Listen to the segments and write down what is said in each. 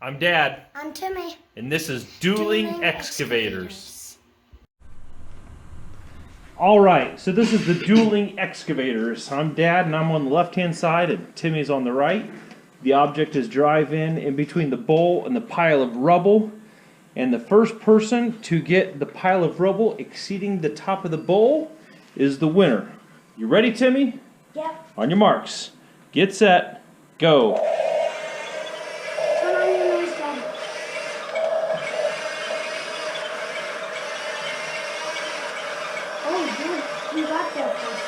I'm Dad. I'm Timmy. And this is Dueling Excavators. Alright, so this is the Dueling Excavators. I'm Dad and I'm on the left-hand side and Timmy's on the right. The object is drive-in between the bowl and the pile of rubble. And the first person to get the pile of rubble exceeding the top of the bowl is the winner. You ready, Timmy? Yep. On your marks. Get set. Go. Turn on your nose, Dad. Oh, good. You got that first.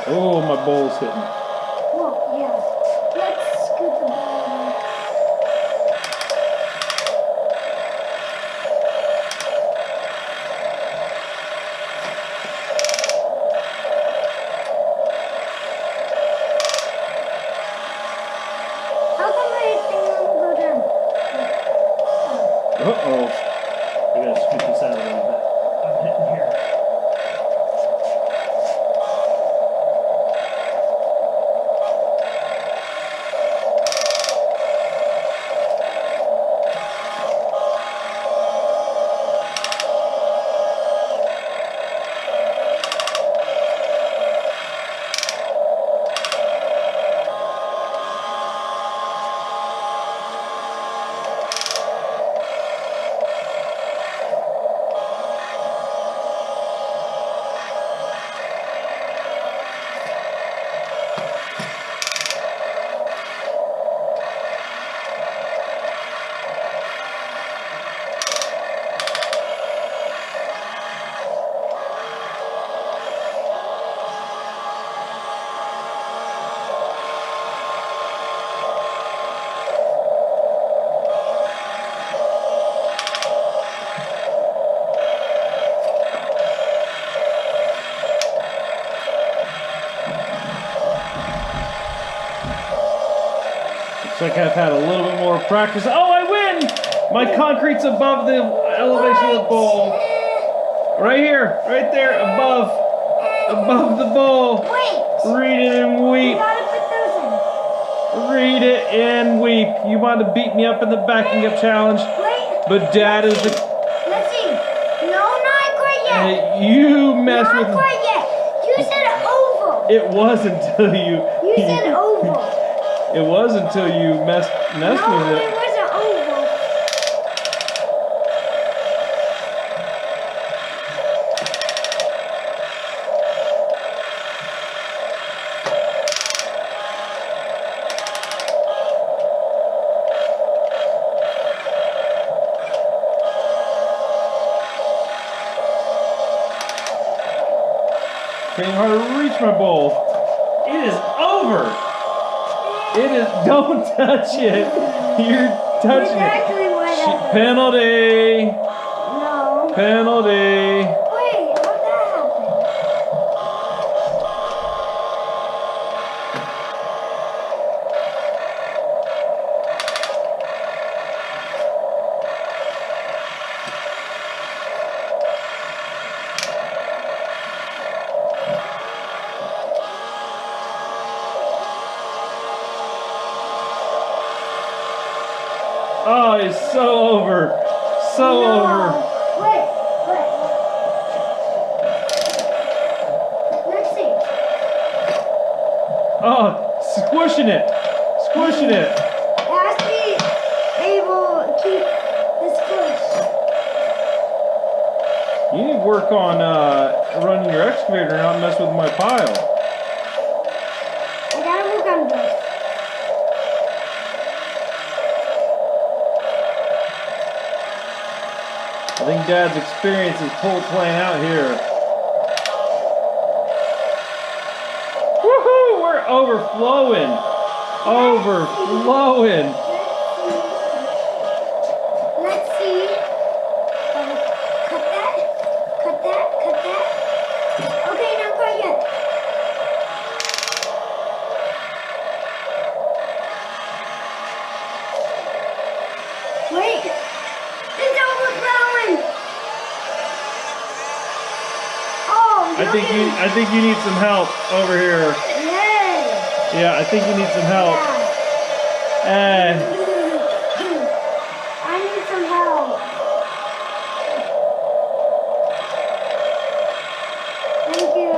Oh, my bowl's hitting. Whoa, yeah. Let's scoot the ball around. How come my thing won't go down? Uh-oh. I gotta scoot this out a little bit. I'm hitting here. Looks like I've had a little bit more practice. Oh, I win! My concrete's above the elevation of the bowl. Right here, right there, above the bowl. Wait! Read it and You weep. gotta put those in. Read it and weep. You want to beat me up in the backing up challenge, Wait. but Dad is the... Let's see. No, not quite yet. You mess Not with... quite yet. You said oval. It was until you... You said oval. It was until you messed No, with it it. wasn't oval. Getting harder to reach my bowl. It is over. It is. Don't touch it. You're touching Exactly what it. happened. Penalty. No. Penalty. Wait, how'd that happen? Oh, it's so over. So over. Wait. Let's see. Oh, squishing it. Squishing it. It has to be able to keep the squish. You need to work on running your excavator and not mess with my pile. I gotta work on this. I think Dad's experience is playing out here. Woohoo! We're overflowing. Overflowing. Let's see. Cut that. Okay, not quite yet. Wait. It's overflowing. Oh, I think you need some help over here. Yay! Yeah, I think you need some help. Yeah. I need some help. Thank you.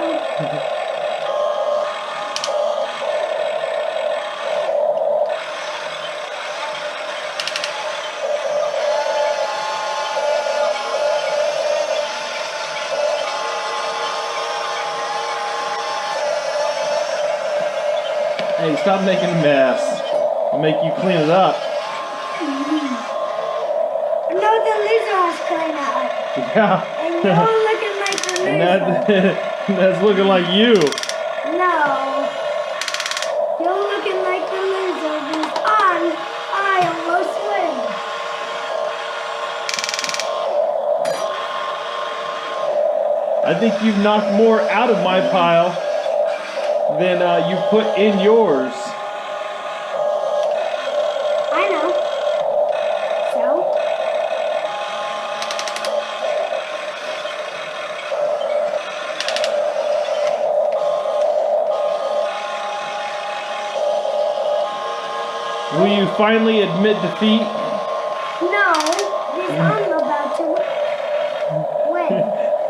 Hey, stop making a mess. I'll make you clean it up. No, the loser has cleaned up. Yeah. And you're looking like the loser. And that's looking like you. No. You're looking like the loser because I almost win. I think you've knocked more out of my pile than you put in yours. I know. So? Will you finally admit defeat? No, because I'm about to win.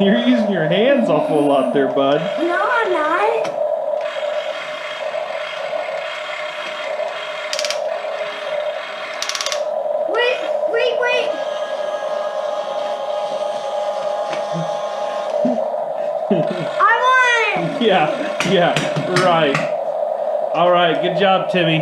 You're using your hands awful lot there, bud. No, I'm not. Wait. I won! Yeah, right. All right, good job, Timmy.